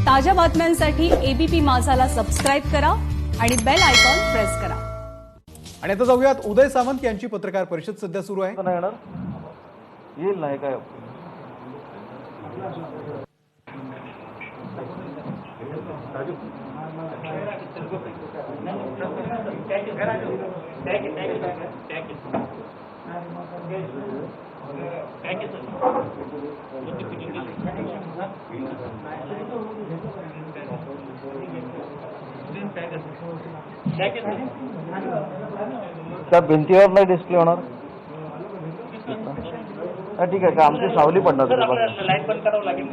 ताज्या बातम्यांसाठी ABP माझाला subscribe करा आणि बेल आयकॉन प्रेस करा। आणि आता जाऊयात उदय सामंत यांची पत्रकार परिषद सध्या सुरू आहे। नाही येणार, येईल नाही काय त्या भिंतीवर नाही डिस्प्ले होणार। ठीक आहे का आमची सावली पडणार लाईट बंद करावं लागेल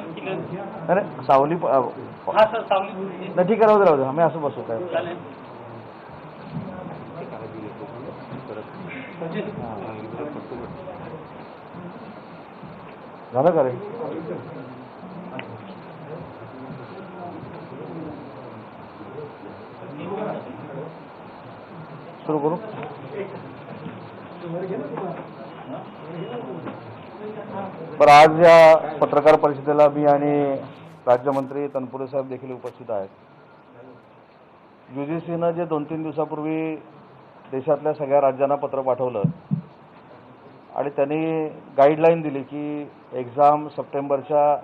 अरे सावली हा सर सावली नाही ठीक आहे राहू दे आम्ही असं बसू काय चालेल। झालं का रे सुरू करू पर आज या पत्रकार परिषदेला मी आणि राज्यमंत्री तनपुरे साहेब देखील उपस्थित आहेत। UGCनं जे 2-3 दिवसापूर्वी देशातल्या सगळ्या राज्यांना पत्र पाठवलं आणि त्यांनी गाईडलाईन दिली की एक्झाम सप्टेंबरच्या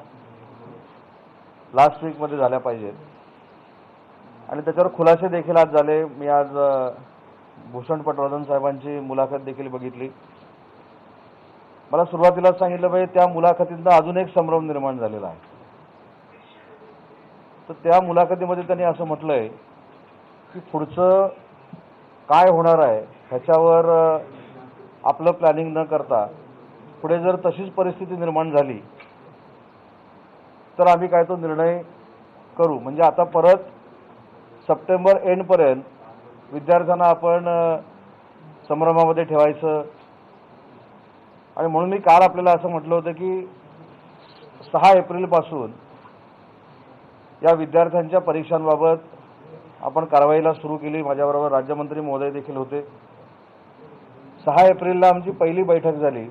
लास्ट वीकमध्ये झाल्या पाहिजेत आणि त्याच्यावर खुलासे देखील आज झाले। मी आज भूषण पटवर्धन साहेबांची मुलाखत देखील बघितली। मला सुरुवातीलाच सांगितलं पाहिजे त्या मुलाखतीतनं अजून एक संभ्रम निर्माण झालेला आहे। तर त्या मुलाखतीमध्ये त्यांनी असं म्हटलंय की पुढचं काय होणार आहे ह्याच्यावर आपलं प्लॅनिंग न करता पुढे जर तशीच परिस्थिती निर्माण झाली तर आम्ही काय तो निर्णय करू। म्हणजे आता परत सप्टेंबर एंडपर्यंत विद्यार्थ्यांना आपण संभ्रमामध्ये ठेवायचं आणि म्हणून मी काल आपल्याला असं म्हटलं होतं की 6 एप्रिलपासून या विद्यार्थ्यांच्या परीक्षांबाबत आपण कारवाईला सुरू केली। माझ्याबरोबर राज्यमंत्री महोदय देखील होते। 6 एप्रिलला आमची पहिली बैठक झाली।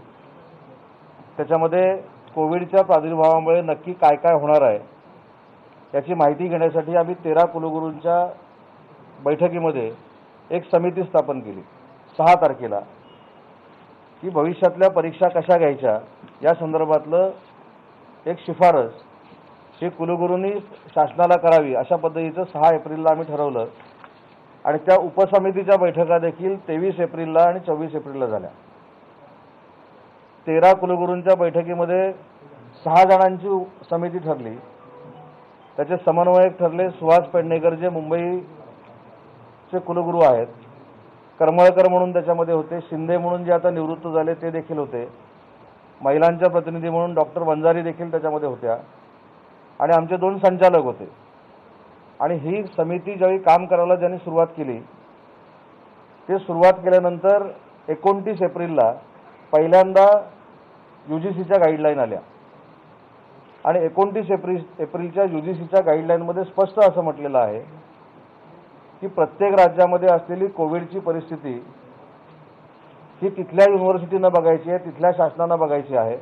त्याच्यामध्ये कोविडच्या प्रादुर्भावामुळे नक्की काय काय होणार आहे याची माहिती घेण्यासाठी आम्ही 13 कुलगुरूंच्या बैठकीमध्ये एक समिती स्थापन केली 6 तारखेला की भविष्यातल्या परीक्षा कशा घ्यायच्या या संदर्भातलं एक शिफारस ही कुलगुरूंनी शासनाला करावी अशा पद्धतीचं 6 एप्रिलला आम्ही ठरवलं आणि त्या उपसमितीच्या बैठका देखील 23 एप्रिलला आणि 24 एप्रिलला झाल्या। 13 कुलगुरूंच्या बैठकीमध्ये 6 जणांची समिती ठरली। त्याचे समन्वयक ठरले सुहास पेडणेकर जे मुंबईचे कुलगुरू आहेत, करमळकर म्हणून त्याच्यामध्ये होते, शिंदे म्हणून जे आता निवृत्त झाले ते देखील होते, महिलांच्या प्रतिनिधी म्हणून डॉक्टर वंजारी देखील त्याच्यामध्ये होत्या आणि आमचे 2 संचालक होते। आणि ही समिती ज्यावेळी काम करायला ज्यांनी सुरुवात केली ते सुरुवात केल्यानंतर 29 एप्रिलला पहिल्यांदा UGCच्या गाईडलाईन आल्या आणि 29 एप्रिलच्या UGCच्या गाईडलाईनमध्ये स्पष्ट असं म्हटलेलं आहे की प्रत्येक राज्यामध्ये असलेली कोविडची परिस्थिती ही तिथल्या युनिव्हर्सिटीनं बघायची आहे, तिथल्या शासनानं बघायची आहे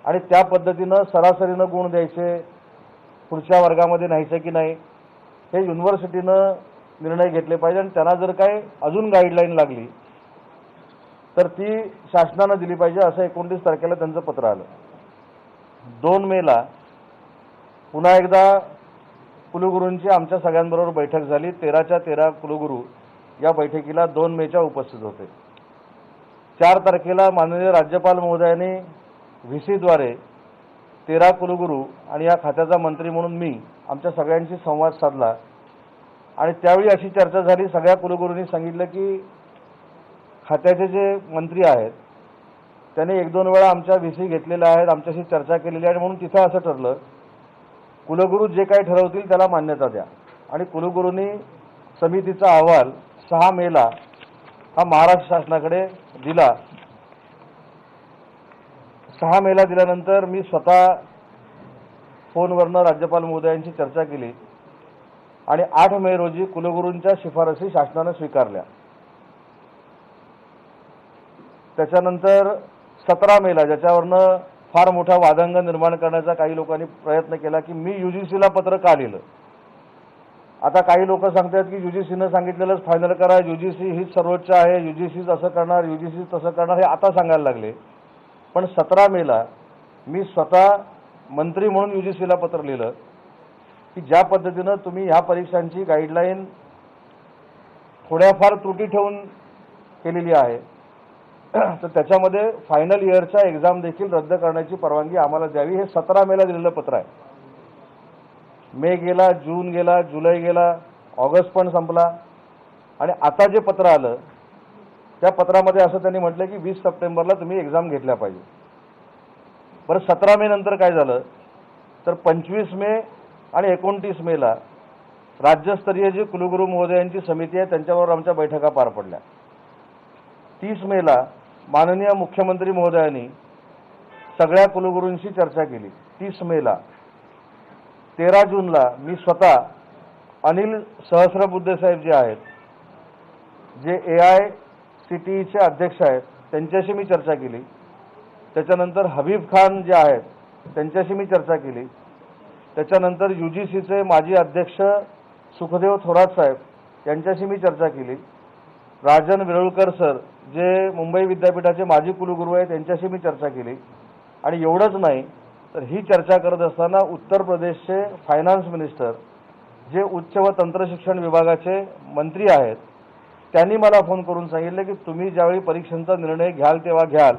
आणि त्या पद्धतीनं सरासरीनं गुण द्यायचे, पुढच्या वर्गामध्ये न्यायचं की नाही हे युनिव्हर्सिटीनं निर्णय घेतले पाहिजे आणि त्यांना जर काय अजून गाईडलाईन लागली तर ती शासनानं दिली पाहिजे असं 29 तारखेला त्यांचं पत्र आलं। 2 मेला पुन्हा एकदा कुलगुरूंची आमच्या सगळ्यांबरोबर बैठक झाली। 13च्या 13 कुलगुरू या बैठकीला 2 मेच्या उपस्थित होते। 4 तारखेला माननीय राज्यपाल महोदयांनी VC द्वारे 13 कुलगुरू आणि या खात्याचा मंत्री म्हणून मी आमच्या सगळ्यांशी संवाद साधला आणि त्यावेळी अशी चर्चा झाली। सगळ्या कुलगुरूंनी सांगितलं की खात्याचे जे मंत्री आहेत त्यांनी 1-2 वेळा आमच्या VC घेतलेल्या आहेत, आमच्याशी चर्चा केलेली आहे म्हणून तिथं असं ठरलं कुलगुरू जे काही ठरवतील त्याला मान्यता द्या आणि कुलगुरूंनी समितीचा अहवाल 6 मेला हा महाराष्ट्र शासनाकडे दिला। 6 मेला दिल्यानंतर मी स्वतः फोनवरनं राज्यपाल महोदयांची चर्चा केली आणि 8 मे रोजी कुलगुरूंच्या शिफारसी शासनाने स्वीकारल्या। त्याच्यानंतर 17 मेला ज्याच्यावरनं फार मोठा वादंग निर्माण करण्याचा काही लोकांनी प्रयत्न केला की मी UGCला पत्र का लिहिलं. आता काही लोक सांगतात की UGCनं सांगितलेलंच फायनल करा, UGC हीच सर्वोच्च आहे, UGCच असं करणार, UGC तसं करणार, हे आता सांगायला लागले. पण 17 मेला मी स्वतः मंत्री म्हणून UGCला पत्र लिहिलं की ज्या पद्धतीनं तुम्ही ह्या परीक्षांची गाईडलाईन थोड्याफार त्रुटी ठेवून केलेली आहे, तर त्याच्यामध्ये फायनल इयरच्या एक्झाम देखील रद्द करण्याची परवानगी आम्हाला द्यावी. हे 17 मेला दिलेलं पत्र आहे. मे गेला, जून गेला, जुलै गेला, ऑगस्ट पण संपला आणि आता जे पत्र आलं त्या पत्रामध्ये असं त्यांनी म्हटलं की 20 सप्टेंबरला तुम्ही एक्झाम घेतल्या पाहिजे. बरं, 17 मे नंतर काय झालं तर 25 मे आणि 29 मेला राज्यस्तरीय जी कुलगुरू महोदयांची समिती आहे त्यांच्यावर आमच्या बैठका पार पडल्या. 30 मेला माननीय मुख्यमंत्री महोदयांनी सगळ्या कुलगुरूंशी चर्चा केली. 30 मेला 13 जूनला मी स्वतः अनिल सहस्रबुद्धे साहेब जे आहेत, जे AICTEचे अध्यक्ष आहेत, त्यांच्याशी मी चर्चा केली. त्याच्यानंतर हबीब खान जे आहेत त्यांच्याशी मी चर्चा केली. त्याच्यानंतर UGCचे माजी अध्यक्ष सुखदेव थोरात साहेब यांच्याशी मी चर्चा केली. राजन विरळकर सर जे मुंबई विद्यापीठाचे माजी कुलगुरू आहेत त्यांच्याशी मी चर्चा केली. आणि एवढंच नाही तर ही चर्चा करत असताना उत्तर प्रदेशचे फायनान्स मिनिस्टर जे उच्च व तंत्रशिक्षण विभागाचे मंत्री आहेत त्यांनी मला फोन करून सांगितलं की तुम्ही ज्यावेळी परीक्षांचा निर्णय घ्याल तेव्हा घ्याल,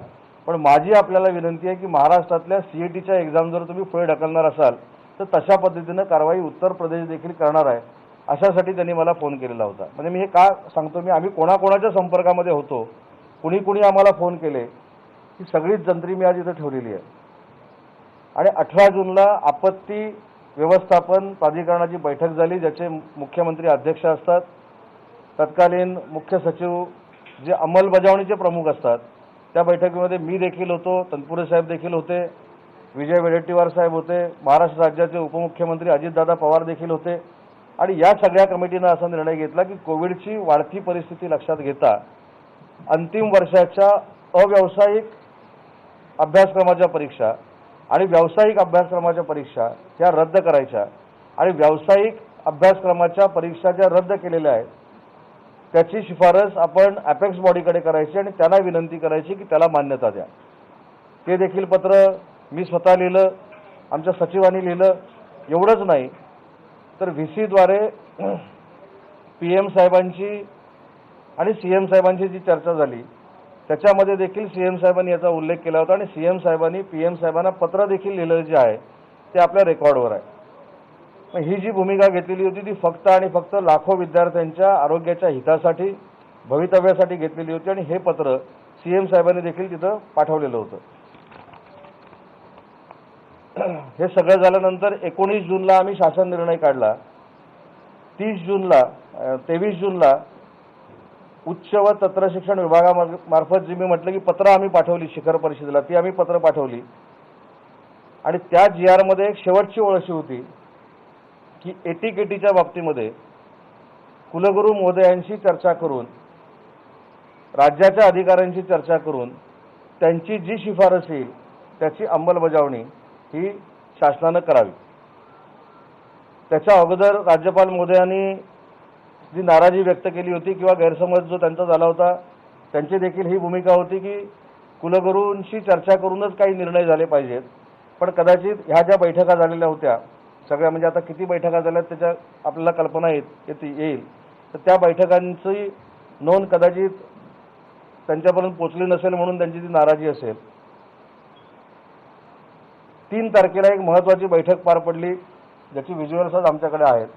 पण माझी आपल्याला विनंती आहे की महाराष्ट्रातल्या CETच्या एक्झाम जर तुम्ही पुढे ढकलणार असाल तर तशा पद्धतीनं कारवाई उत्तर प्रदेश देखील करणार आहे. अशासाठी त्यांनी मला फोन केलेला होता. म्हणजे मी हे का सांगतो, मी आम्ही कोणाकोणाच्या संपर्कामध्ये होतो, कुणी कुणी आम्हाला फोन केले, ही सगळीच जंत्री मी आज इथं ठेवलेली आहे. आणि 18 जूनला आपत्ती व्यवस्थापन प्राधिकरणाची बैठक झाली ज्याचे मुख्यमंत्री अध्यक्ष असतात. तत्कालीन मुख्य सचिव जे अंमलबजावणीचे प्रमुख असतात त्या बैठकीमध्ये मी देखील होतो, तनपुरे साहेब देखील होते, विजय वडेट्टीवार साहेब होते, महाराष्ट्र राज्याचे उपमुख्यमंत्री अजितदादा पवार देखील होते. आणि या सगळ्या कमिटीनं असा निर्णय घेतला की कोविडची वाढती परिस्थिती लक्षात घेता अंतिम वर्षाच्या अव्यावसायिक अभ्यासक्रमाच्या परीक्षा आणि व्यावसायिक अभ्यासक्रमाच्या परीक्षा ह्या रद्द करायच्या आणि व्यावसायिक अभ्यासक्रमाच्या परीक्षा ज्या रद्द केलेल्या आहेत त्याची शिफारस आपण अपेक्स बॉडीकडे करायची आणि त्यांना विनंती करायची की त्याला मान्यता द्या. ते देखील पत्र मी स्वतः लिहिलं, आमच्या सचिवांनी लिहिलं. एवढंच नाही तर VCद्वारे PM साहेबांची आणि CM साहेबांची जी चर्चा झाली त्याच्यामध्ये देखील CM साहेबांनी याचा उल्लेख केला होता आणि CM साहेबांनी PM साहेबांना पत्र देखील लिहिलं जे आहे ते आपल्या रेकॉर्डवर आहे. ही जी भूमिका घेतलेली होती ती फक्त आणि फक्त लाखो विद्यार्थ्यांच्या आरोग्याच्या हितासाठी, भवितव्यासाठी घेतलेली होती आणि हे पत्र CM साहेबांनी देखील तिथं पाठवलेलं होतं. हे सगळं झाल्यानंतर 19 जूनला आम्ही शासन निर्णय काढला. 23 जूनला उच्च व तंत्रशिक्षण विभागामार्फत जी मी म्हटलं की पत्र आम्ही पाठवली शिखर परिषदेला, ती आम्ही पत्र पाठवली. आणि त्या GR मध्ये एक शेवटची ओळ अशी होती की ATKTच्या बाबतीमध्ये कुलगुरू महोदयांशी चर्चा करून, राज्याच्या अधिकाऱ्यांशी चर्चा करून त्यांची जी शिफारस येईल त्याची अंमलबजावणी ही शासनानं करावी. त्याच्या अगोदर राज्यपाल महोदयांनी जी नाराजी व्यक्त केली होती किंवा गैरसमज जो त्यांचा झाला होता त्यांची देखील ही भूमिका होती की कुलगुरूंशी चर्चा करूनच काही निर्णय झाले पाहिजेत. पण कदाचित ह्या ज्या बैठका झालेल्या होत्या सगळ्या, म्हणजे आता किती बैठका झाल्यात त्याच्या आपल्याला कल्पना येईल, तर त्या बैठकांची नोंद कदाचित त्यांच्यापर्यंत पोचली नसेल म्हणून त्यांची ती नाराजी असेल. 3 तारखेला एक महत्त्वाची बैठक पार पडली ज्याची व्हिज्युअल्स आमच्याकडे आहेत.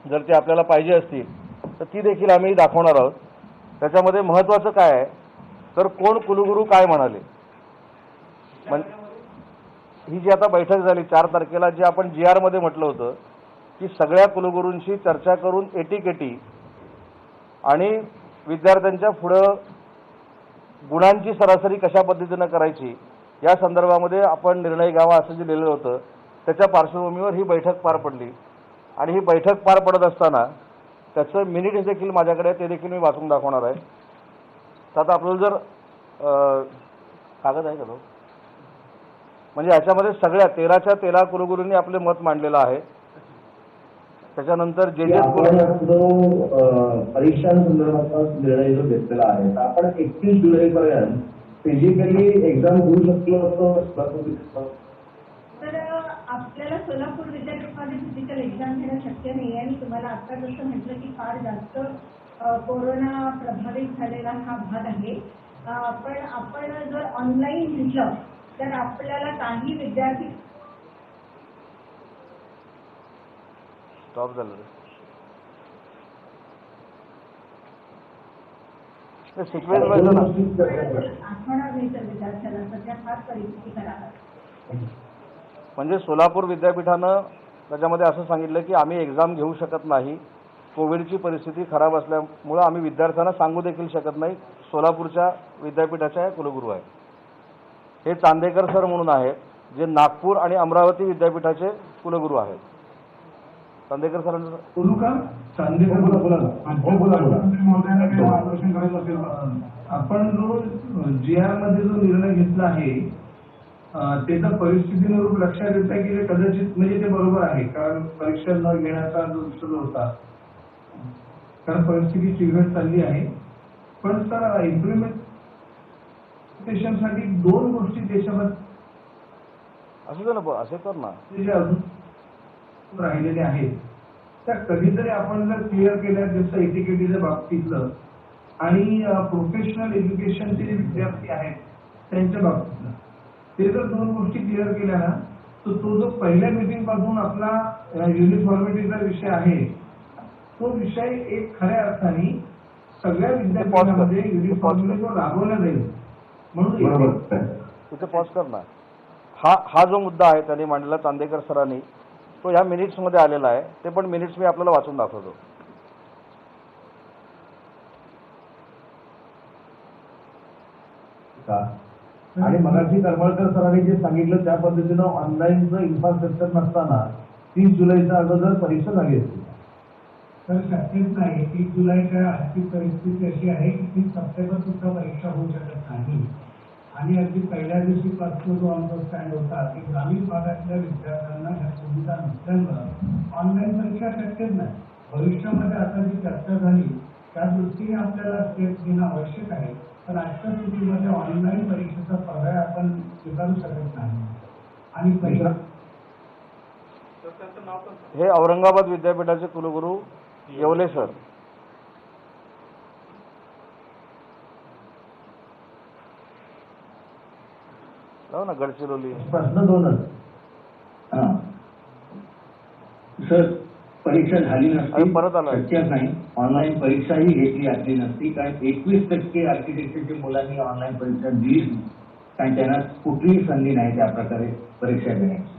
जर ते आपल्याला पाहिजे असतील तर ती देखील आम्ही दाखवणार आहोत. त्याच्यामध्ये महत्त्वाचं काय आहे तर कोण कुलगुरू काय म्हणाले. ही जी आता बैठक झाली 4 तारखेला, जे आपण GR मध्ये म्हटलं होतं की सगळ्या कुलगुरूंशी चर्चा करून ATKT आणि विद्यार्थ्यांच्या पुढं गुणांची सरासरी कशा पद्धतीनं करायची या संदर्भामध्ये आपण निर्णय घ्यावा असं जे लिहिलं होतं त्याच्या पार्श्वभूमीवर ही बैठक पार पडली. आणि ही बैठक पार पडत असताना त्याचं मिनिट्स देखील माझ्याकडे आहे, ते देखील मी वाचून दाखवणार आहे. तर आता आपल्याला जर कागद आहे का तो म्हणजे याच्यामध्ये सगळ्या 13च्या 13 कुलगुरूंनी आपले मत मांडलेलं आहे. त्याच्यानंतर जे जे आपण जो परीक्षांसंदर्भातला निर्णय जो घेतलेला आहे तर आपण 31 जुलैपर्यंत फिजिकली एक्झाम घेऊ शकलो असतो. तर आपल्याला सोलापूर विद्यापीठामध्ये फिजिकल एक्झाम घेणं शक्य नाही आहे. आणि तुम्हाला आता जसं म्हटलं की फार जास्त कोरोना प्रभावित झालेला हा भाग आहे. पण आपण जर ऑनलाईन घेतलं तर आपल्याला काही विद्यार्थी स्टॉप झालं ते सिक्वेन्स व्हायचं ना. आठवणार नाही तर विद्यार्थ्याला सध्या फार परिस्थिती खराब आहे. म्हणजे सोलापूर विद्यापीठानं त्याच्यामध्ये असं सांगितलं की आम्ही एक्झाम घेऊ शकत नाही. कोविडची परिस्थिती खराब असल्यामुळं आम्ही विद्यार्थ्यांना सांगू देखील शकत नाही. सोलापूरच्या विद्यापीठाच्या कुलगुरू आहेत हे चांदेकर सर म्हणून आहेत, जे नागपूर आणि अमरावती विद्यापीठाचे कुलगुरू आहेत. चांदेकर सरांचं बोलू का? चांदेकर बोला. महोदयांना काही मार्गदर्शन करायचं असेल आपण जो GR मध्ये जो निर्णय घेतला आहे त्याचा परिस्थितीनुरूप लक्षात येत आहे की ते कदाचित म्हणजे ते बरोबर आहे. कारण परीक्षा न घेण्याचा जो विषय होता कारण परिस्थिती चिघळत चालली आहे. पण सर इम्प्लिमेंटेशनसाठी 2 गोष्टी देशामध्ये असं ना असे कर ना जे अजून राहिलेले आहेत त्या कधीतरी आपण जर क्लिअर केल्या जसं एटीकेटीच्या बाबतीतलं आणि प्रोफेशनल एज्युकेशनचे जे विद्यार्थी आहेत त्यांच्या बाबतीतलं ते जर 2 गोष्टी क्लिअर केल्या ना तर तो जो पहिल्या मीटिंग पासून आपला युनिफॉर्मिटीचा विषय आहे तो विषय एक खऱ्या अर्थाने सगळ्या विद्यापीठांमध्ये युनिफॉर्मिटी जो राबवला जाईल म्हणून तिथे पॉज करणार. हा जो मुद्दा आहे त्यांनी मांडलेला चांदेकर सरांनी तो ह्या मिनिट्समध्ये आलेला आहे. ते पण मिनिट्स मी आपल्याला वाचून दाखवतो. आणि मगाशी करमळकर सरांनी जे सांगितलं त्या पद्धतीनं ऑनलाईनचं इन्फ्रास्ट्रक्चर नसताना 30 जुलैच्या अगोदर परीक्षा झाली असती. तर शक्यच नाही. 30 जुलैच्या आर्थिक परिस्थिती अशी आहे की 30 सप्टेंबर सुद्धा परीक्षा होऊ शकत नाही. आणि अगदी पहिल्या दिवशीपासून जो आमचा स्टँड होता की ग्रामीण भागातल्या विद्यार्थ्यांना ह्या सुविधा नसल्यामुळं ऑनलाईन परीक्षा शक्यच नाही. भविष्यामध्ये आता जी चर्चा झाली त्या दृष्टीने आपल्याला स्टेप घेणं आवश्यक आहे. पण आजच्या स्थितीमध्ये ऑनलाईन परीक्षेचा पर्याय आपण स्वीकारू शकत नाही. आणि पहिला हे औरंगाबाद विद्यापीठाचे कुलगुरू येवले सर. ना गडचिरोली प्रश्न 2च. सर परीक्षा झाली नसती परत आला शक्यच नाही. ऑनलाईन परीक्षाही घेतली असली नसती कारण 21% आर्किटेक्चरच्या मुलांनी ऑनलाईन परीक्षा दिली कारण त्यांना कुठलीही संधी नाही त्या प्रकारे परीक्षा देण्याची.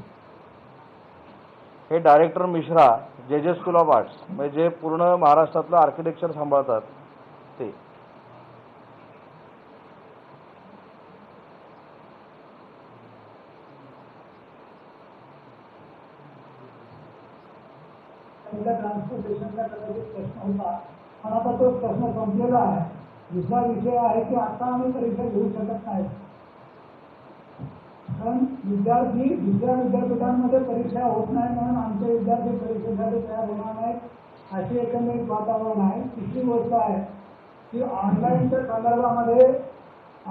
हे डायरेक्टर मिश्रा जे स्कूल ऑफ आर्ट्स म्हणजे जे पूर्ण महाराष्ट्रातलं आर्किटेक्चर सांभाळतात ते. ट्रान्सपोर्टेशनचा कदाचित प्रश्न होता पण आता तो प्रश्न संपलेला आहे. दुसरा विषय आहे की आता आम्ही परीक्षा घेऊ शकत नाही कारण विद्यार्थी दुसऱ्या विद्यापीठांमध्ये परीक्षा होत नाही म्हणून आमचे विद्यार्थी परीक्षेसाठी तयार होणार नाहीत अशी एकंदरीत वातावरण आहे. तिसरी गोष्ट आहे की ऑनलाईनच्या संदर्भामध्ये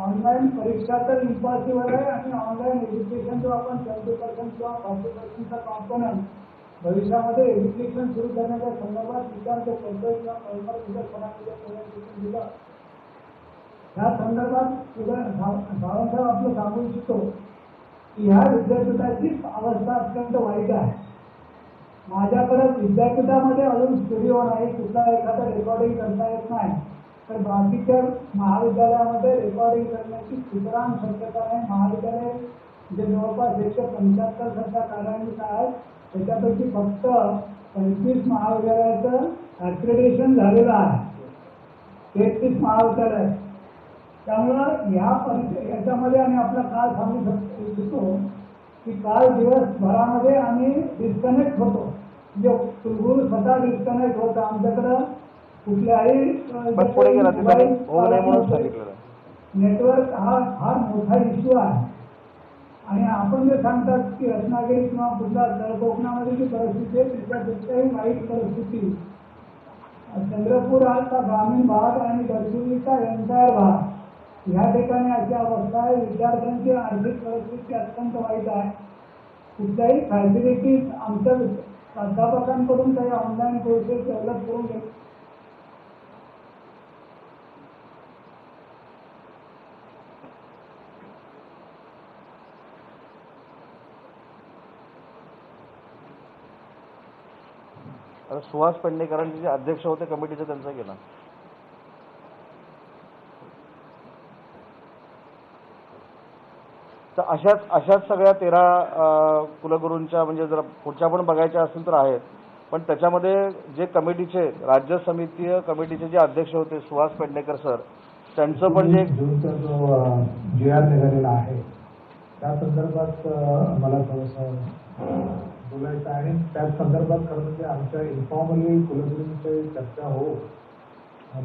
ऑनलाईन परीक्षा तर इम्पॉसिबल आहे आणि ऑनलाईन एज्युकेशन जो आपण 20% किंवा 40%चा कॉम्पोनंट भविष्यामध्ये एज्युकेशन सुरू करण्याच्या संदर्भात विचार जो करतोय किंवा प्रेझेंटेशन दिलं त्या संदर्भात सावंतराव आपलं सांगू इच्छितो की ह्या विद्यापीठाची अवस्था अत्यंत वाईट आहे. माझ्याकडे विद्यापीठामध्ये अजून स्टुडिओ नाही, कुठला एखादा रेकॉर्डिंग करता येत नाही. तर बाकीच्या महाविद्यालयामध्ये रेकॉर्डिंग करण्याची सुतराम शक्यता आहे. महाविद्यालय जे जवळपास 175 कार्यान्वित आहेत त्याच्यापैकी फक्त 25 महाविद्यालयाचं ॲक्रेडिटेशन झालेलं आहे. 33 महाविद्यालय. त्यामुळं याच्यामध्ये आम्ही आपला काळ सांगू इच्छितो की काल दिवसभरामध्ये आम्ही डिस्कनेक्ट होतो. म्हणजे कुलगुरू स्वतः डिस्कनेक्ट होतं. आमच्याकडं कुठल्याही नेटवर्क हा फार मोठा इश्यू आहे आणि आपण जे सांगतात की रत्नागिरी किंवा गुजरात कोकणामध्ये जी परिस्थिती आहे त्याच्यापेक्षाही वाईट परिस्थिती चंद्रपूर हा ग्रामीण भाग आणि गडचिरोलीचा एंटायर भाग ह्या ठिकाणी अशी अवस्था आहे. विद्यार्थ्यांची आर्थिक परिस्थिती अत्यंत वाईट आहे. कुठल्याही फॅसिलिटीज आमच्या प्राध्यापकांकडून काही ऑनलाईन कोर्सेस डेव्हलप करून घेत आता सुहास पेडणेकरांचे जे अध्यक्ष होते कमिटीचे त्यांचा गेला. तर अशाच सगळ्या 13 कुलगुरूंच्या म्हणजे जर पुढच्या पण बघायच्या असतील तर आहेत. पण त्याच्यामध्ये जे कमिटीचे राज्य समितीय कमिटीचे जे अध्यक्ष होते सुहास पेडणेकर सर त्यांचं पण जे जूनचा जो GR निघालेला आहे त्या संदर्भात मला थोडंसं बोलायचं आहे. त्याच संदर्भात खरं म्हणजे आमच्या इन्फॉर्मली कुलगुरूंची चर्चा हो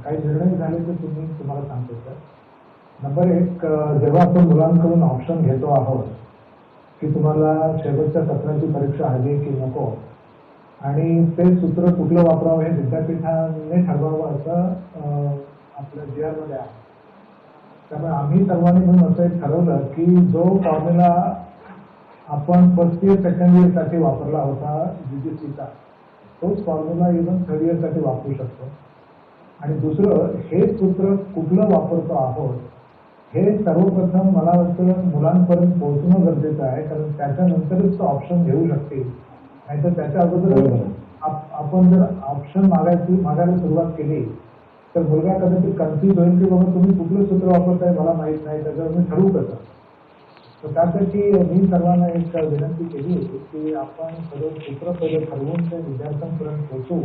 काही निर्णय झाले ते तुम्हाला सांगतो सर. नंबर 1, जेव्हा आपण मुलांकडून ऑप्शन घेतो आहोत की तुम्हाला शेवटच्या सत्राची परीक्षा हवी की नको आणि ते सूत्र कुठलं वापरावं हे विद्यापीठाने ठरवावं असं आपल्या GR मध्ये आहे. त्यामुळे आम्ही सर्वांनी म्हणून असं एक ठरवलं की जो फॉर्म्युला आपण फर्स्ट इयर सेकंड इयरसाठी वापरला होता UGCचा तोच फॉर्म्युला इव्हन थर्ड इयरसाठी वापरू शकतो. आणि दुसरं हे सूत्र कुठलं वापरतो आहोत हे सर्वप्रथम मला वाटतं मुलांपर्यंत पोहोचणं गरजेचं आहे. कारण त्याच्यानंतरच तो ऑप्शन घेऊ शकतील. नाहीतर त्याच्या अगोदर आपण जर ऑप्शन मागायला सुरुवात केली तर मुलगा कदाचित कन्फ्यूज होईल की बाबा तुम्ही कुठलं सूत्र वापरताय मला माहीत नाही त्याच्यावर मी ठरवू कसं. तर त्यासाठी मी सर्वांना एक विनंती केली होती की आपण सगळं सूत्र पहिले ठरवून ते विद्यार्थ्यांपर्यंत पोहोचू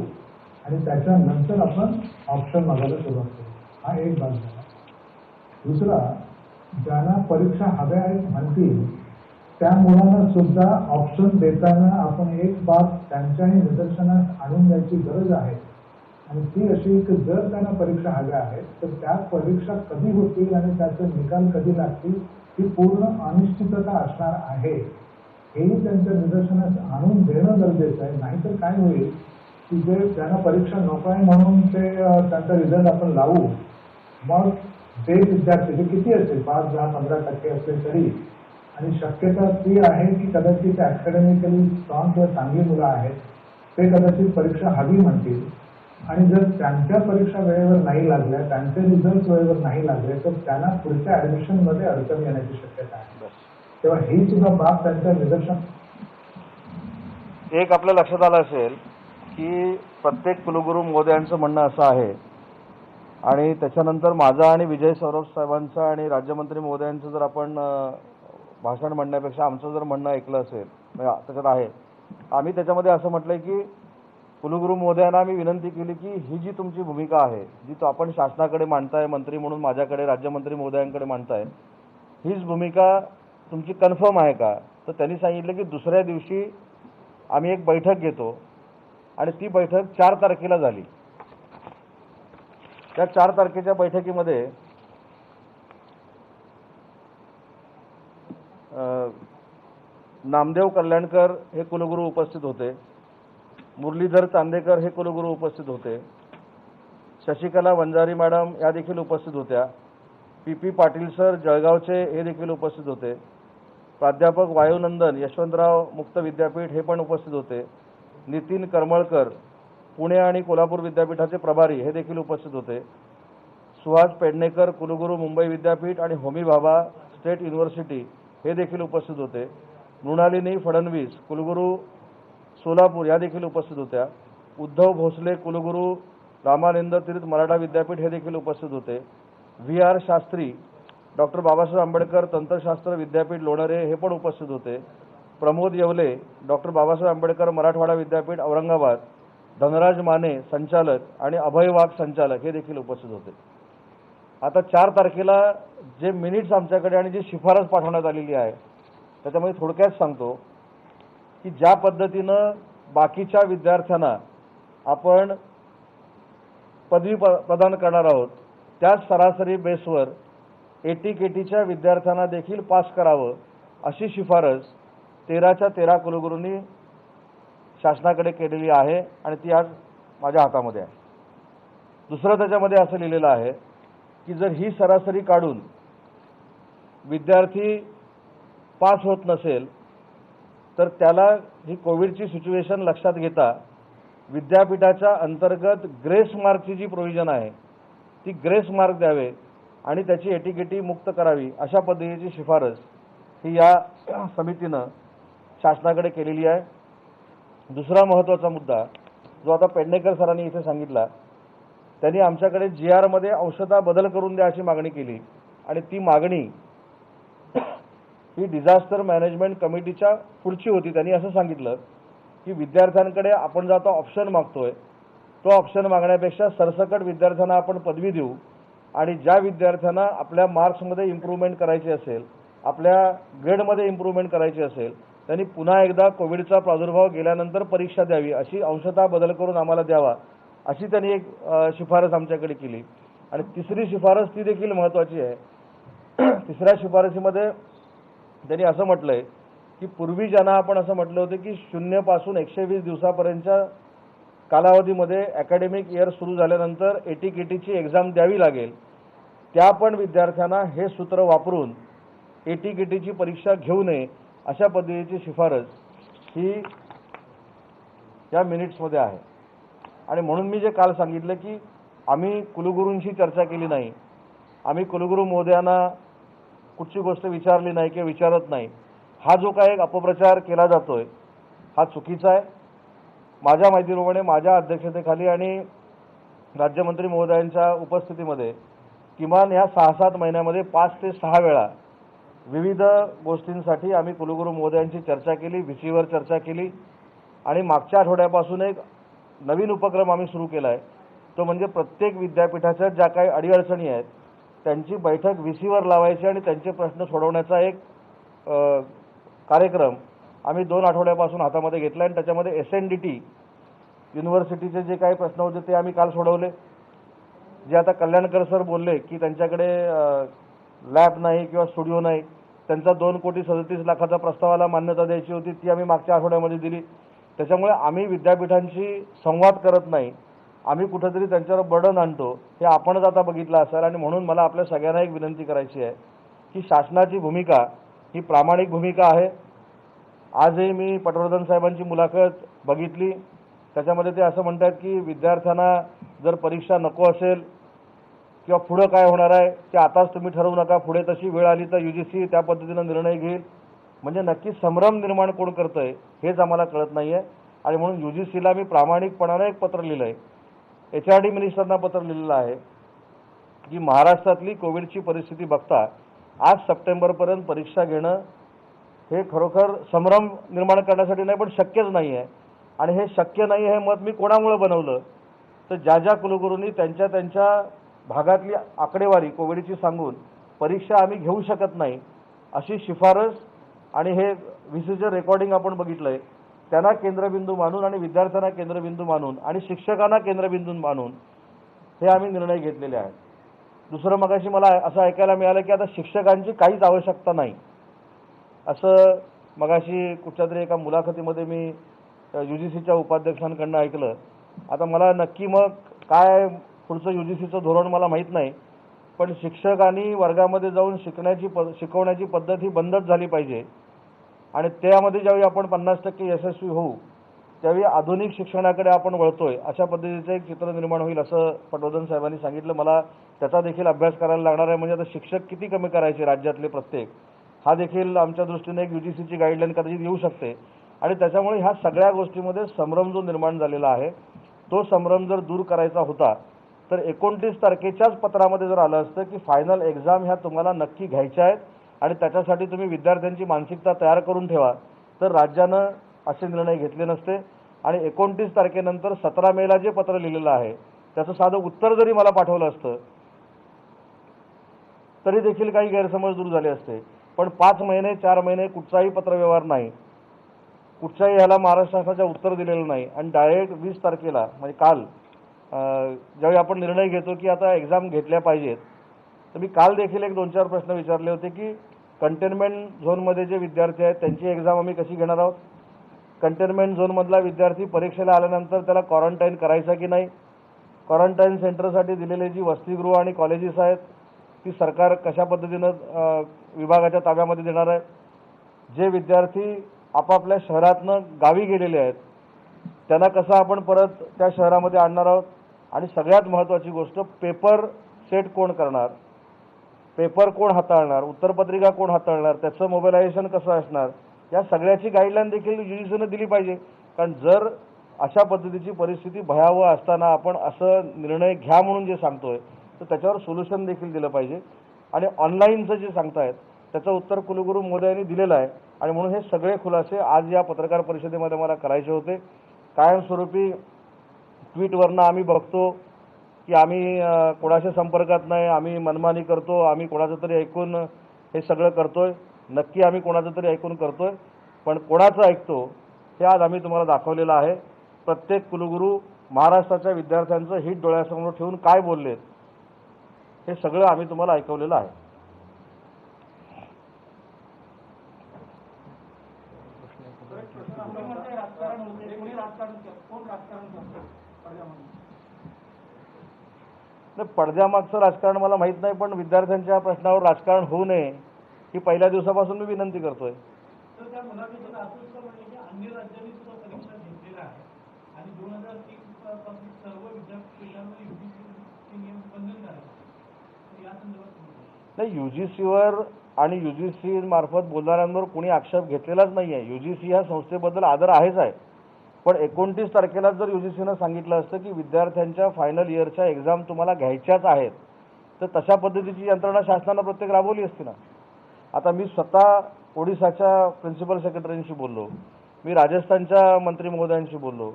आणि त्याच्यानंतर आपण ऑप्शन मागायला सुरुवात करू. हा एक भाग झाला. दुसरा, ज्यांना परीक्षा हव्या आहेत म्हणतील त्या मुलांना सुद्धा ऑप्शन देताना आपण एक बाब त्यांच्याही निदर्शनास आणून द्यायची गरज आहे. आणि ती अशी की जर त्यांना परीक्षा हव्या आहेत तर त्या परीक्षा कधी होतील आणि त्याचे निकाल कधी लागतील ही पूर्ण अनिश्चितता असणार आहे. हेही त्यांच्या निदर्शनास आणून देणं गरजेचं आहे. नाहीतर काय होईल की जे त्यांना परीक्षा नको आहे म्हणून ते त्यांचा रिझल्ट आपण लावू मग ते विद्यार्थी जे किती असेल 5, 10, 15% असले तरी आणि शक्यता ती आहे की कदाचित अकॅडमिकली स्ट्रॉंग किंवा चांगली मुलं आहेत ते कदाचित परीक्षा हवी म्हणतील आणि जर त्यांच्या परीक्षा वेळेवर नाही लागल्या त्यांचे रिझल्ट वेळेवर नाही लागले तर त्यांना पुढच्या ॲडमिशनमध्ये अडचण येण्याची शक्यता आहे. तेव्हा ही सुद्धा बाब त्यांच्या निदर्शन एक आपल्या लक्षात आलं असेल की प्रत्येक कुलगुरू महोदयांचं म्हणणं असं आहे आणि त्याच्यानंतर माझं आणि विजय सौरभ साहेबांचं आणि राज्यमंत्री महोदयांचं जर आपण भाषण म्हणण्यापेक्षा आमचं जर म्हणणं ऐकलं असेल म्हणजे त्याच्यात आहे. आम्ही त्याच्यामध्ये असं म्हटलंय की कुलगुरू महोदयांना आम्ही विनंती केली की ही जी तुमची भूमिका आहे जी तो आपण शासनाकडे मांडताय मंत्री म्हणून माझ्याकडे राज्यमंत्री महोदयांकडे मांडताय हीच भूमिका तुमची कन्फर्म आहे का. तर त्यांनी सांगितलं की दुसऱ्या दिवशी आम्ही एक बैठक घेतो आणि ती बैठक 4 तारखेला झाली. त्या 4 तारखेच्या बैठकीमध्ये नामदेव कल्याणकर हे कुलगुरू उपस्थित होते. मुरलीधर चांदेकर हे कुलगुरू उपस्थित होते. शशिकला वंजारी मॅडम या देखील उपस्थित होत्या. PP पाटील सर जळगावचे हे देखील उपस्थित होते. प्राध्यापक वायुनंदन यशवंतराव मुक्त विद्यापीठ हे पण उपस्थित होते. नितीन करमळकर पुणे आणि कोल्हापूर विद्यापीठाचे प्रभारी हे देखील उपस्थित होते. सुहास पेडणेकर कुलगुरू मुंबई विद्यापीठ आणि होमी भाभा स्टेट युनिव्हर्सिटी हे देखील उपस्थित होते. मृणालिनी फडणवीस कुलगुरू सोलापूर या देखील उपस्थित होत्या. उद्धव भोसले कुलगुरू रामानंद तीर्थ मराठा विद्यापीठ हे देखील उपस्थित होते. VR शास्त्री डॉक्टर बाबासाहेब आंबेडकर तंत्रशास्त्र विद्यापीठ लोणरे हे पण उपस्थित होते. प्रमोद येवले डॉक्टर बाबासाहेब आंबेडकर मराठवाडा विद्यापीठ औरंगाबाद धनराज माने संचालक आणि अभय वाघ संचालक हे देखील उपस्थित होते. आता 4 तारखेला जे मिनिट्स आमच्याकडे आणि जी शिफारस पाठवण्यात आलेली आहे त्याच्यामध्ये थोडक्यात सांगतो की ज्या पद्धतीनं बाकीच्या विद्यार्थ्यांना आपण पदवी प्रदान करणार आहोत त्याच सरासरी बेसवर AT-KTच्या विद्यार्थ्यांना देखील पास करावं अशी शिफारस 13च्या 13 कुलगुरूंनी शासनाकडे केलेली आहे आणि ती आज माझ्या हातामध्ये आहे. दुसरं त्याच्यामध्ये असं लिहिलेलं आहे की जर ही सरासरी काढून विद्यार्थी पास होत नसेल तर त्याला ही कोविडची सिच्युएशन लक्षात घेता विद्यापीठाच्या अंतर्गत ग्रेस मार्कची जी प्रोव्हिजन आहे ती ग्रेस मार्क द्यावे आणि त्याची एटीकेटी मुक्त करावी अशा पद्धतीची शिफारस ही या समितीनं शासनाकडे केलेली आहे. दुसरा महत्त्वाचा मुद्दा जो आता पेडणेकर सरांनी इथे सांगितला, त्यांनी आमच्याकडे GR मध्ये अंशतः बदल करून द्या अशी मागणी केली आणि ती मागणी ही डिझास्टर मॅनेजमेंट कमिटीच्या पुढची होती. त्यांनी असं सांगितलं की विद्यार्थ्यांकडे आपण जो आता ऑप्शन मागतोय तो ऑप्शन मागण्यापेक्षा सरसकट विद्यार्थ्यांना आपण पदवी देऊ आणि ज्या विद्यार्थ्यांना आपल्या मार्क्समध्ये इम्प्रूव्हमेंट करायची असेल, आपल्या ग्रेडमध्ये इम्प्रूव्हमेंट करायची असेल, त्यांनी पुन्हा एकदा कोविडचा प्रादुर्भाव गेल्यानंतर परीक्षा द्यावी, अशी अंशतः बदल करून आम्हाला द्यावा अशी त्यांनी एक शिफारस आमच्याकडे केली. आणि तिसरी शिफारस ती देखील महत्त्वाची आहे. तिसऱ्या शिफारसीमध्ये त्यांनी असं म्हटलंय की पूर्वी ज्यांना आपण असं म्हटलं होतं की 0 पासून 120 दिवसापर्यंतच्या कालावधीमध्ये अकॅडमिक इयर सुरू झाल्यानंतर एटीकेटीची एक्झाम द्यावी लागेल, त्या पण विद्यार्थ्यांना हे सूत्र वापरून एटीकेटीची परीक्षा घेऊ नये अशा पद्धतीची शिफारस ही या मिनिट्समध्ये आहे. आणि म्हणून मी जे काल सांगितलं की आम्ही कुलगुरूंशी चर्चा केली नाही, आम्ही कुलगुरू महोदयांना कुठची गोष्ट विचारली नाही किंवा विचारत नाही, हा जो काय एक अपप्रचार केला जातोय हा चुकीचा आहे. माझ्या माहितीप्रमाणे माझ्या अध्यक्षतेखाली आणि राज्यमंत्री महोदयांच्या उपस्थितीमध्ये किमान ह्या 6-7 महिन्यामध्ये 5 ते 6 वेळा विविध गोष्टींसाठी आम्ही कुलगुरू महोदयांची चर्चा केली, VC वर चर्चा केली आणि मागच्या आठवड्यापासून एक नवीन उपक्रम आम्ही सुरू केला आहे. तो म्हणजे प्रत्येक विद्यापीठाच्या ज्या काही अडीअडचणी आहेत त्यांची बैठक VC वर लावायची आणि त्यांचे प्रश्न सोडवण्याचा एक कार्यक्रम आम्ही 2 आठवड्यापासून हातामध्ये घेतला आणि त्याच्यामध्ये SNDT युनिव्हर्सिटीचे जे काही प्रश्न होते ते आम्ही काल सोडवले. जे आता कल्याणकर सर बोलले की त्यांच्याकडे लॅब नाही किंवा स्टुडिओ नाही, त्यांचा 2,37,00,000चा प्रस्तावाला मान्यता द्यायची होती, ती आम्ही मागच्या आठवड्यामध्ये दिली. त्याच्यामुळे आम्ही विद्यापीठांशी संवाद करत नाही, आम्ही कुठेतरी त्यांच्यावर बर्डन आणतो, हे आपणच आता बघितलं असेल. आणि म्हणून मला आपल्या सगळ्यांना एक विनंती करायची आहे की शासनाची भूमिका ही प्रामाणिक भूमिका आहे. आजही मी पटवर्धन साहेबांची मुलाखत बघितली, त्याच्यामध्ये ते असं म्हणतात की विद्यार्थ्यांना जर परीक्षा नको असेल किंवा पुढं काय होणार आहे ते आताच तुम्ही ठरवू नका, पुढे तशी वेळ आली तर UGC त्या पद्धतीनं निर्णय घेईल. म्हणजे नक्की संभ्रम निर्माण कोण करतंय हेच आम्हाला कळत नाही आहे. आणि म्हणून UGCला मी प्रामाणिकपणाने एक पत्र लिहिलं आहे, HRD मिनिस्टरना पत्र लिहिलेलं आहे की महाराष्ट्रातली कोविडची परिस्थिती बघता आज सप्टेंबरपर्यंत परीक्षा घेणं हे खरोखर संभ्रम निर्माण करण्यासाठी नाही पण शक्यच नाही आहे. आणि हे शक्य नाही हे मत मी कोणामुळे बनवलं तर ज्या कुलगुरूंनी त्यांच्या भागातली आकडेवारी कोविडची सांगून परीक्षा आम्ही घेऊ शकत नाही अशी शिफारस आणि हे VCचं रेकॉर्डिंग आपण बघितलंय, त्यांना केंद्रबिंदू मानून आणि विद्यार्थ्यांना केंद्रबिंदू मानून आणि शिक्षकांना केंद्रबिंदू मानून हे आम्ही निर्णय घेतलेले आहेत. दुसरं मगाशी मला असं ऐकायला मिळालं की आता शिक्षकांची काहीच आवश्यकता नाही असं मगाशी कुठच्यातरी एका मुलाखतीमध्ये मी UGCच्या उपाध्यक्षांकडनं ऐकलं. आता मला नक्की मग काय पुढचं UGCचं धोरण मला माहीत नाही, पण शिक्षकांनी वर्गामध्ये जाऊन शिकवण्याची पद्धत ही बंदच झाली पाहिजे आणि त्यामध्ये ज्यावेळी आपण 50% यशस्वी होऊ त्यावेळी आधुनिक शिक्षणाकडे आपण वळतोय अशा पद्धतीचं एक चित्र निर्माण होईल असं पटवर्धन साहेबांनी सांगितलं. मला त्याचा देखील अभ्यास करायला लागणार आहे. म्हणजे आता शिक्षक किती कमी करायचे राज्यातले प्रत्येक, हा देखील आमच्या दृष्टीने एक UGCची गाईडलाईन कदाचित येऊ शकते. आणि त्याच्यामुळे ह्या सगळ्या गोष्टीमध्ये संभ्रम जो निर्माण झालेला आहे तो संभ्रम जर दूर करायचा होता तर 29 तारखेच्याच पत्रामध्ये जर आलं असतं की फायनल एक्झाम ह्या तुम्हाला नक्की घ्यायच्या आहेत आणि त्याच्यासाठी तुम्ही विद्यार्थ्यांची मानसिकता तयार करून ठेवा, तर राज्यानं असे निर्णय घेतले नसते. आणि 29 तारखेनंतर 17 मेला जे पत्र लिहिलेलं आहे त्याचं साधं उत्तर जरी मला पाठवलं असतं तरी देखील काही गैरसमज दूर झाले असते. पण 5 महिने 4 महिने कुठचाही पत्रव्यवहार नाही, कुठच्याही ह्याला महाराष्ट्र शासनाचं उत्तर दिलेलं नाही आणि डायरेक्ट 20 तारखेला म्हणजे काल ज्यावेळी आपण निर्णय घेतो की आता एक्झाम घेतल्या पाहिजेत, तर मी काल देखील एक 2-4 प्रश्न विचारले होते की कंटेनमेंट झोनमध्ये जे विद्यार्थी आहेत त्यांची एक्झाम आम्ही कशी घेणार आहोत? कंटेनमेंट झोनमधला विद्यार्थी परीक्षेला आल्यानंतर त्याला क्वारंटाईन करायचा की नाही? क्वारंटाईन सेंटरसाठी दिलेली जी वसतिगृह आणि कॉलेजेस आहेत ती सरकार कशा पद्धतीनं विभागाच्या ताब्यामध्ये देणार आहे? जे विद्यार्थी आपापल्या शहरातनं गावी गेलेले आहेत त्यांना कसं आपण परत त्या शहरामध्ये आणणार आहोत? आणि सगळ्यात महत्त्वाची गोष्ट, पेपर सेट कोण करणार, पेपर कोण हाताळणार, उत्तरपत्रिका कोण हाताळणार, त्याचं मोबिलायझेशन कसं असणार, या सगळ्याची गाईडलाईन देखील UGCनं दिली पाहिजे. कारण जर अशा पद्धतीची परिस्थिती भयावह असताना आपण असं निर्णय घ्या म्हणून जे सांगतोय तर त्याच्यावर सोल्युशन देखील दिलं पाहिजे. आणि ऑनलाईनचं जे सांगतायत त्याचं उत्तर कुलगुरू महोदयांनी दिलेलं आहे आणि म्हणून हे सगळे खुलासे आज या पत्रकार परिषदेमध्ये मला करायचे होते. कायमस्वरूपी ट्विटवरनं आम्ही बघतो की आम्ही कोणाच्या संपर्कात नाही, आम्ही मनमानी करतो, आम्ही कोणाचं तरी ऐकून हे सगळं करतोय. नक्की आम्ही कोणाचं तरी ऐकून करतोय, पण कोणाचं ऐकतो हे आज आम्ही तुम्हाला दाखवलेलं आहे. प्रत्येक कुलगुरू महाराष्ट्राच्या विद्यार्थ्यांचं हित डोळ्यासमोर ठेवून काय बोललेत हे सगळं आम्ही तुम्हाला ऐकवलेलं आहे. पडद्यामागचं राजकारण मला माहीत नाही, पण विद्यार्थ्यांच्या प्रश्नावर राजकारण होऊ नये ही पहिल्या दिवसापासून मी विनंती करतोय. त्या मुलाखतीत असं म्हणलं की अन्य राज्यांनी सुद्धा परीक्षा घेतलेल्या आहे आणि 2003 पासून सर्व विद्यापीठांवर UGC नियम बंधनकारक आहे. या संदर्भात नाही, UGCवर आणि UGC मार्फत बोलणाऱ्यांवर कोणी आक्षेप घेतलेलाच नाही आहे. UGC ह्या संस्थेबद्दल आदर आहेच आहे, पण 29 तारखेला जर UGCनं सांगितलं असतं की विद्यार्थ्यांच्या फायनल इयरच्या एक्झाम तुम्हाला घ्यायच्याच आहेत तर तशा पद्धतीची यंत्रणा शासनानं प्रत्येक राबवली असती ना. आता मी स्वतः ओडिसाच्या प्रिन्सिपल सेक्रेटरींशी बोललो, मी राजस्थानच्या मंत्री महोदयांशी बोललो,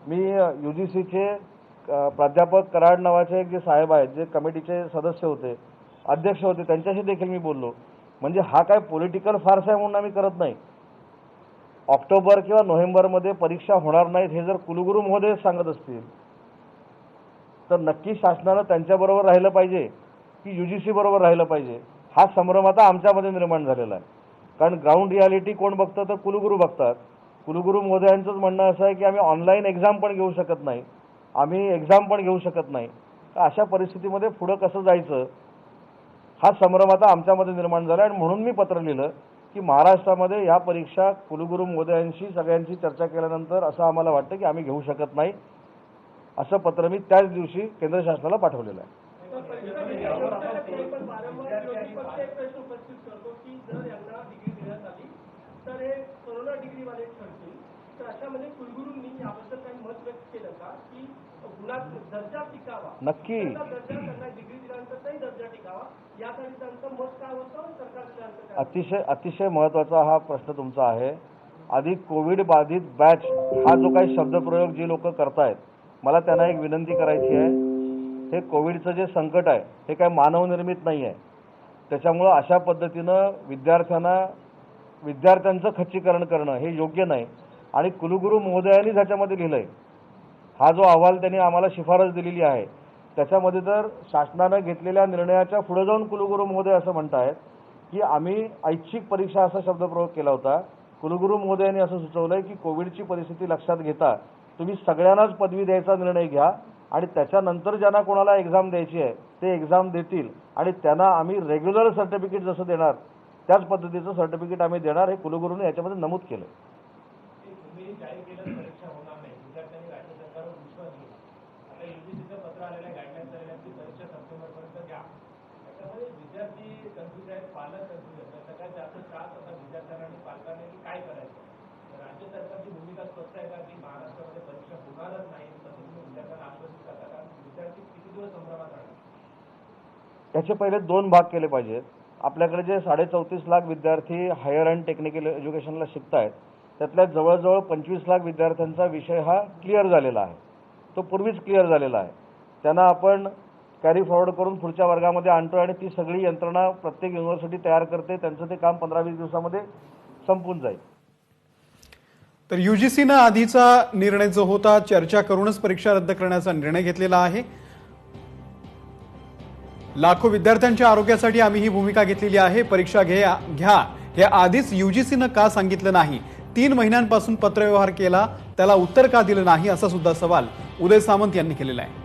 मी UGCचे प्राध्यापक कराड नावाचे एक जे साहेब आहेत जे कमिटीचे सदस्य होते, अध्यक्ष होते, त्यांच्याशी देखील मी बोललो. म्हणजे हा काय पॉलिटिकल फार्स आहे म्हणून आम्ही करत नाही. ऑक्टोबर किंवा नोव्हेंबरमध्ये परीक्षा होणार नाहीत हे जर कुलगुरू महोदय सांगत असतील तर नक्की शासनानं त्यांच्याबरोबर राहिलं पाहिजे की UGC बरोबर राहिलं पाहिजे. हा संभ्रम आता आमच्यामध्ये निर्माण झालेला आहे. कारण ग्राउंड रियालिटी कोण बघतं तर कुलगुरू बघतात. कुलगुरू महोदयांचंच म्हणणं असं आहे की आम्ही ऑनलाईन एक्झाम पण घेऊ शकत नाही, आम्ही एक्झाम पण घेऊ शकत नाही. तर अशा परिस्थितीमध्ये पुढं कसं जायचं हा संभ्रम आता आमच्यामध्ये निर्माण झाला आणि म्हणून मी पत्र लिहिलं की महाराष्ट्रामध्ये या परीक्षा कुलगुरू महोदयांशी सगळ्यांची चर्चा केल्यानंतर असं आम्हाला वाटतं की आम्ही घेऊ शकत नाही. असं पत्र मी त्याच दिवशी केंद्र शासनाला पाठवलेलं आहे. नक्की अतिशय महत्त्वाचा हा प्रश्न तुमचा आहे. आधी कोविड बाधित बॅच हा जो काही शब्दप्रयोग जी लोक करतायत, मला त्यांना एक विनंती करायची आहे. हे कोविडचं जे संकट आहे हे काय मानवनिर्मित नाही आहे. त्याच्यामुळं अशा पद्धतीनं विद्यार्थ्यांचं खच्चीकरण करणं हे योग्य नाही. आणि कुलगुरू महोदयांनी ज्याच्यामध्ये लिहिलं आहे, हा जो अहवाल त्यांनी आम्हाला शिफारस दिलेली आहे त्याच्यामध्ये तर शासनानं घेतलेल्या निर्णयाच्या पुढे जाऊन कुलगुरू महोदय असं म्हणतायत की आम्ही ऐच्छिक परीक्षा असा शब्दप्रयोग केला होता. कुलगुरू महोदयांनी असं सुचवलंय की कोविडची परिस्थिती लक्षात घेता तुम्ही सगळ्यांनाच पदवी द्यायचा निर्णय घ्या आणि त्याच्यानंतर ज्यांना कोणाला एक्झाम द्यायची आहे ते एक्झाम देतील आणि त्यांना आम्ही रेग्युलर सर्टिफिकेट जसं देणार त्याच पद्धतीचं सर्टिफिकेट आम्ही देणार, हे कुलगुरूंनी याच्यामध्ये नमूद केलं. याचे पहिले 2 भाग केले पाहिजेत. आपल्याकडे जे 34.5 लाख विद्यार्थी हायर अँड टेक्निकल एज्युकेशनला शिकत आहेत त्यातल्या जवळजवळ 25 लाख विद्यार्थ्यांचा विषय हा क्लिअर झालेला आहे, तो पूर्वीच क्लिअर झालेला आहे. त्यांना आपण कॅरी फॉरवर्ड करून पुढच्या वर्गामध्ये आणतो आणि ती सगळी यंत्रणा प्रत्येक युनिव्हर्सिटी तयार करते. त्यांचं ते काम 15-20 दिवसामध्ये संपून जाईल. तर UGCनं आधीचा निर्णय जो होता चर्चा करूनच परीक्षा रद्द करण्याचा निर्णय घेतलेला आहे. लाखो विद्यार्थ्यांच्या आरोग्यासाठी आम्ही ही भूमिका घेतलेली आहे. परीक्षा घ्या हे आधीच UGCनं का सांगितलं नाही? 3 महिन्यांपासून पत्रव्यवहार केला, त्याला उत्तर का दिलं नाही, असा सुद्धा सवाल उदय सामंत यांनी केलेला आहे.